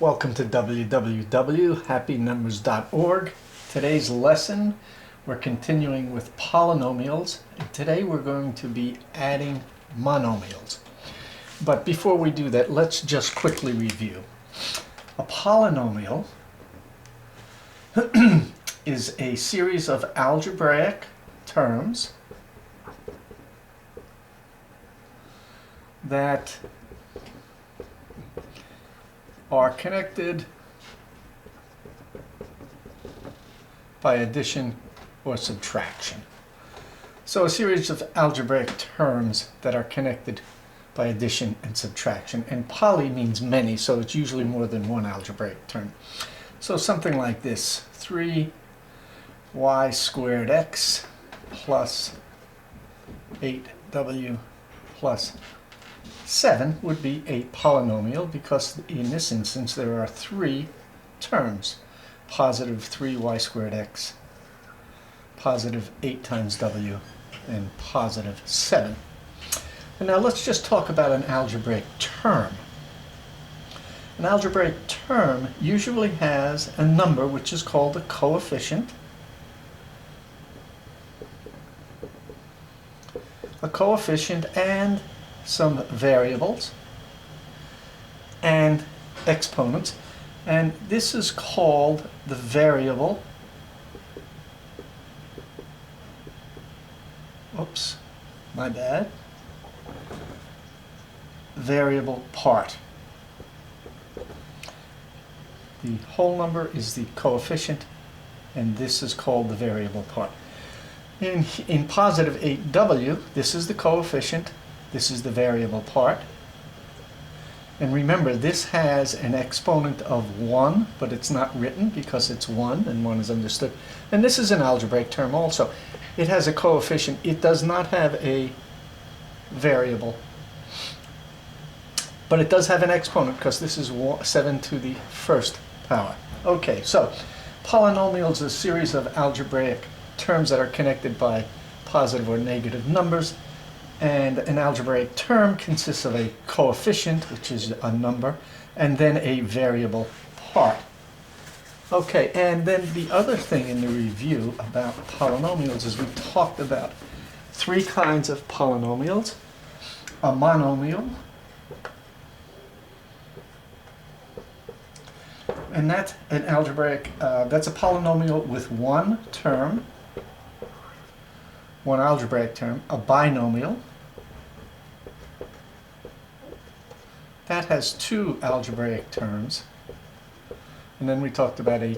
Welcome to www.happynumbers.org. Today's lesson, we're continuing with polynomials, and today we're going to be adding monomials. But before we do that, let's just quickly review. A polynomial is a series of algebraic terms that are connected by addition or subtraction. So a series of algebraic terms that are connected by addition and subtraction. And poly means many, so it's usually more than one algebraic term. So something like this: 3y squared x plus 8w plus 7 would be a polynomial, because in this instance there are three terms: positive 3y squared x, positive 8 times w, and positive 7. And now let's just talk about an algebraic term. An algebraic term usually has a number which is called a coefficient. A coefficient and some variables and exponents, and this is called the variable. Oops, my bad. Variable part. The whole number is the coefficient, and this is called the variable part. In positive 8w, this is the coefficient, this is the variable part. And remember, this has an exponent of 1, but it's not written because it's 1, and 1 is understood. And this is an algebraic term also. It has a coefficient. It does not have a variable, but it does have an exponent because this is 7 to the first power. Okay, so polynomials are a series of algebraic terms that are connected by positive or negative numbers. And an algebraic term consists of a coefficient, which is a number, and then a variable part. Okay, and then the other thing in the review about polynomials is we talked about three kinds of polynomials: a monomial, and that's an algebraic, that's a polynomial with one term, one algebraic term. A binomial, that has two algebraic terms. And then we talked about a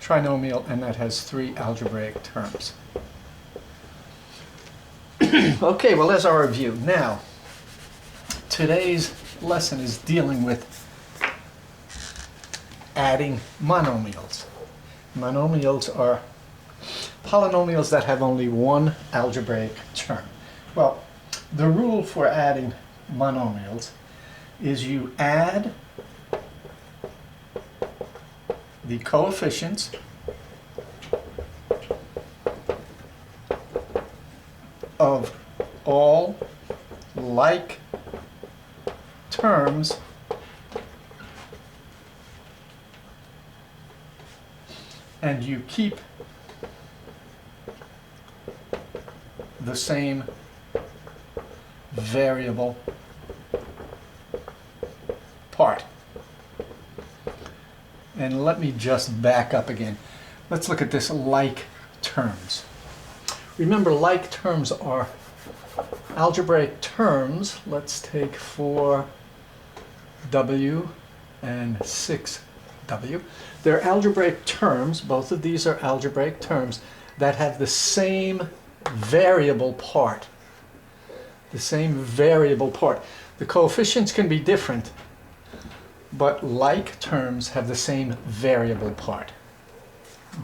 trinomial, and that has three algebraic terms. Okay, well, there's our review. Now, today's lesson is dealing with adding monomials. Monomials are polynomials that have only one algebraic term. Well, the rule for adding monomials is you add the coefficients of all like terms and you keep the same variable part. And let me just back up again. Let's look at this: like terms. Remember, like terms are algebraic terms. Let's take 4w and 6w. They're algebraic terms. Both of these are algebraic terms that have the same variable part. The same variable part. The coefficients can be different, but like terms have the same variable part.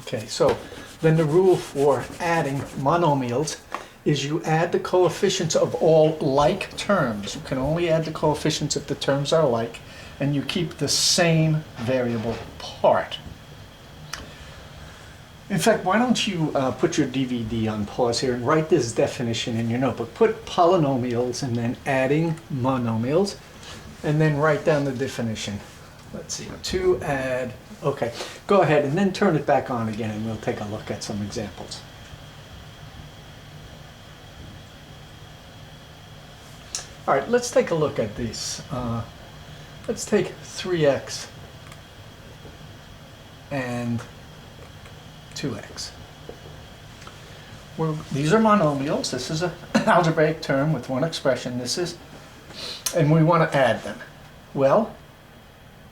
Okay, so then the rule for adding monomials is you add the coefficients of all like terms. You can only add the coefficients if the terms are like, and you keep the same variable part. In fact, why don't you put your DVD on pause here and write this definition in your notebook. Put polynomials and then adding monomials. and then write down the definition. Let's see, to add, okay, go ahead and then turn it back on again and we'll take a look at some examples. All right, let's take a look at these. Let's take 3x and 2x. These are monomials. This is an algebraic term with one expression. This is, and we want to add them. Well,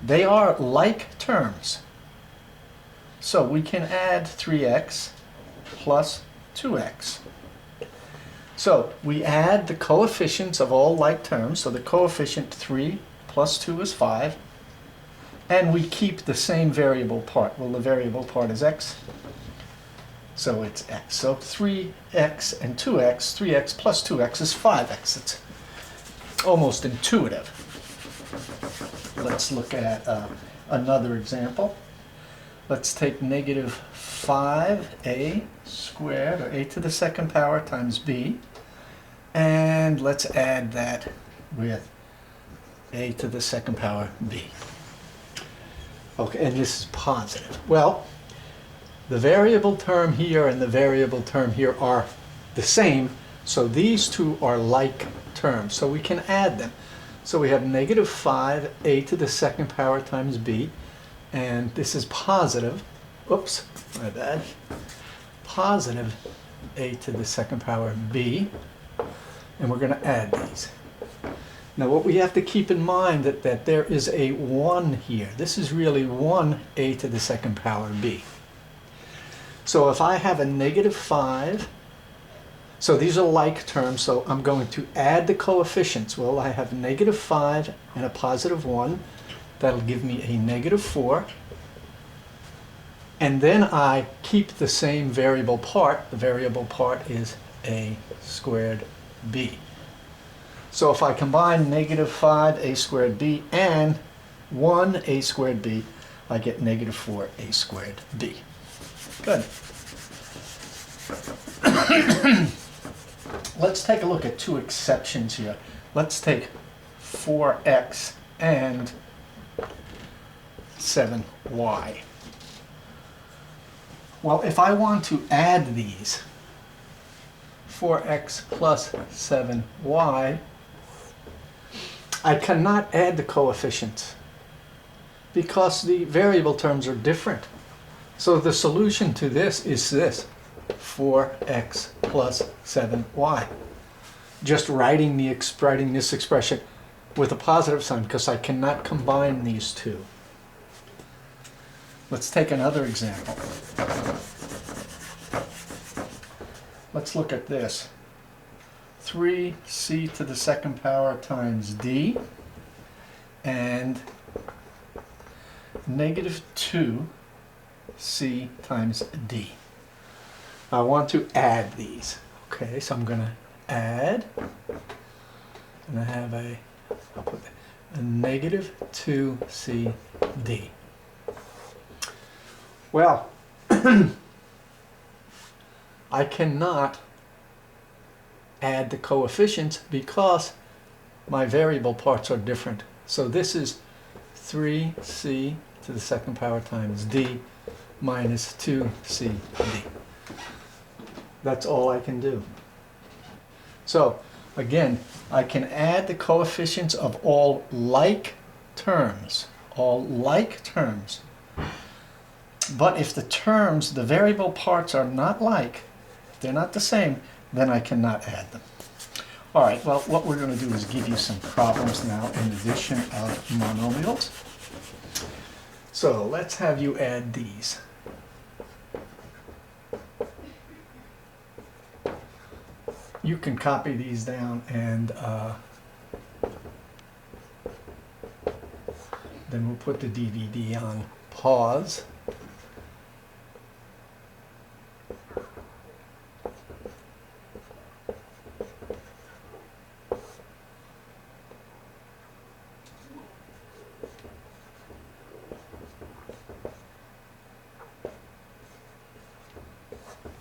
they are like terms. So we can add 3x plus 2x. So we add the coefficients of all like terms. So the coefficient 3 plus 2 is 5. And we keep the same variable part. Well, the variable part is x. So it's x. So 3x and 2x, 3x plus 2x is 5x. It's almost intuitive. Let's look at another example. Let's take negative 5a squared, or a to the second power times b. And let's add that with a to the second power b. Okay, and this is positive. Well, the variable term here and the variable term here are the same, so these two are like terms, so we can add them. So we have negative 5a to the second power times b, and this is positive, oops, my bad, positive a to the second power b, and we're going to add these. Now what we have to keep in mind that there is a 1 here. This is really 1a to the second power b. So if I have a negative 5, so these are like terms, so I'm going to add the coefficients. Well, I have negative 5 and a positive 1. That'll give me a negative 4. And then I keep the same variable part. The variable part is a squared b. So if I combine negative 5a squared b and 1a squared b, I get negative 4a squared b. Good. Let's take a look at two exceptions here. Let's take 4x and 7y. Well, if I want to add these, 4x plus 7y, I cannot add the coefficients because the variable terms are different. So the solution to this is this, 4x plus 7y. Just writing this expression with a positive sign because I cannot combine these two. Let's take another example. Let's look at this. 3c to the second power times d and negative 2c times d. I want to add these. Okay, so I'm going to add, and I have I'll put a negative 2cd. Well, I cannot add the coefficients because my variable parts are different. So this is 3c to the second power times d minus 2cd. That's all I can do. So again, I can add the coefficients of all like terms. All like terms. But if the terms, the variable parts are not like, if they're not the same, then I cannot add them. All right, well, what we're going to do is give you some problems now in addition of monomials. So let's have you add these. You can copy these down and then we'll put the DVD on pause.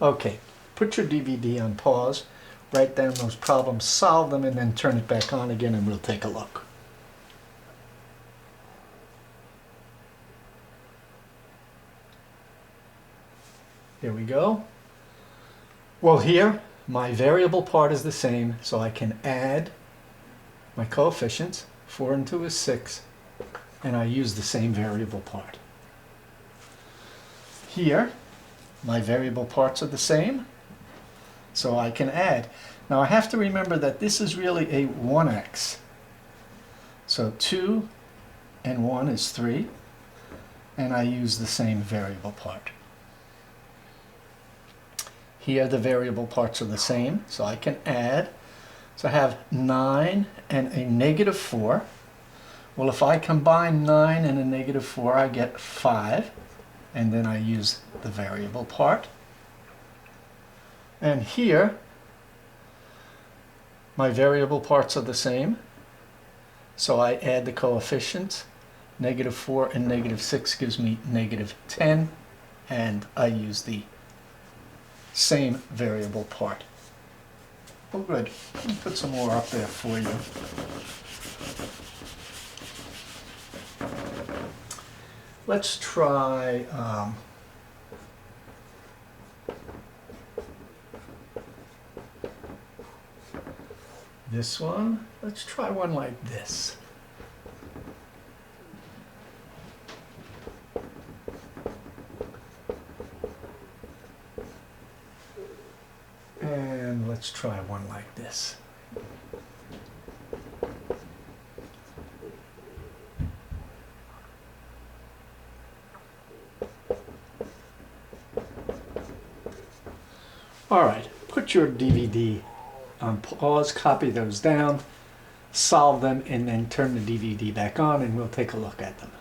Okay, put your DVD on pause, write down those problems, solve them, and then turn it back on again and we'll take a look. Here we go. Well, here my variable part is the same, so I can add my coefficients. 4 and 2 is 6, and I use the same variable part. Here, my variable parts are the same, so I can add. Now I have to remember that this is really a 1x. So 2 and 1 is 3, and I use the same variable part. Here the variable parts are the same, so I can add. So I have 9 and a negative 4. Well, if I combine 9 and a negative 4, I get 5, and then I use the variable part. And here, my variable parts are the same, so I add the coefficients. Negative 4 and negative 6 gives me negative 10, and I use the same variable part. Oh, good. Let me put some more up there for you. Let's try this one. Let's try one like this. And let's try one like this. All right, put your DVD on pause, copy those down, solve them, and then turn the DVD back on, and we'll take a look at them.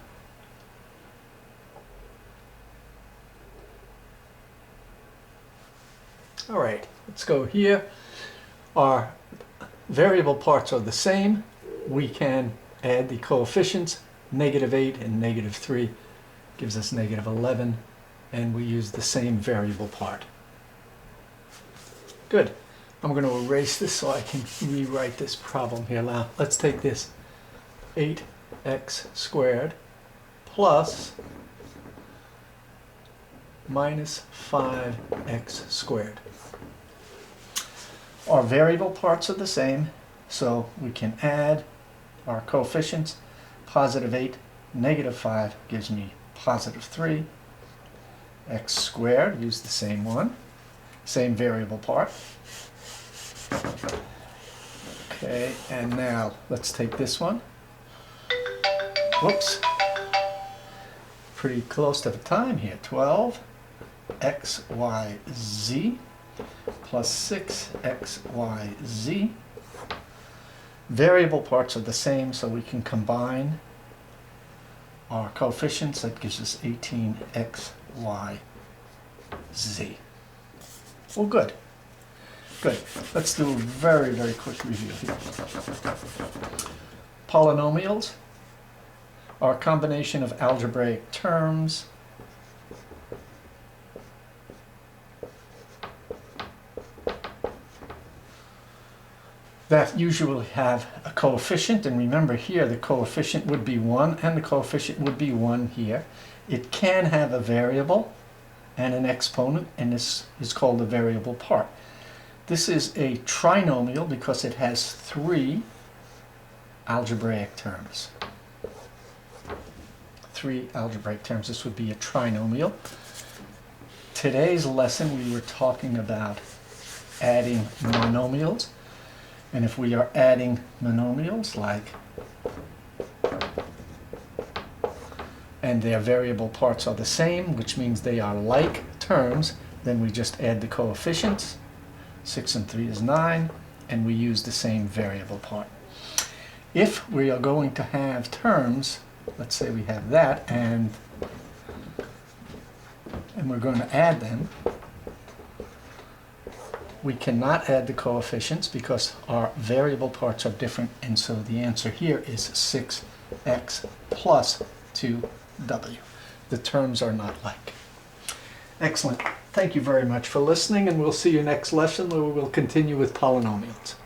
All right, let's go here. Our variable parts are the same. We can add the coefficients. Negative 8 and negative 3 gives us negative 11, and we use the same variable part. Good. I'm going to erase this so I can rewrite this problem here. Now, let's take this 8x squared plus minus 5x squared. Our variable parts are the same, so we can add our coefficients. Positive 8, negative 5 gives me positive 3. X squared, use the same one. Same variable part. Okay, and now let's take this one. Whoops. Pretty close to the time here. 12 xyz plus 6xyz. Variable parts are the same, so we can combine our coefficients. That gives us 18xyz. Well, good. Good. Let's do a very, very quick review here. Polynomials are a combination of algebraic terms that usually have a coefficient, and remember here the coefficient would be 1 and the coefficient would be 1 here. It can have a variable and an exponent, and this is called the variable part. This is a trinomial because it has 3 algebraic terms. 3 algebraic terms. This would be a trinomial. Today's lesson we were talking about adding monomials. And if we are adding monomials like, and their variable parts are the same, which means they are like terms, then we just add the coefficients. 6 and 3 is 9, and we use the same variable part. If we are going to have terms, let's say we have that, and we're going to add them, we cannot add the coefficients because our variable parts are different, and so the answer here is 6x plus 2w. The terms are not like. Excellent. Thank you very much for listening, and we'll see you next lesson where we will continue with polynomials.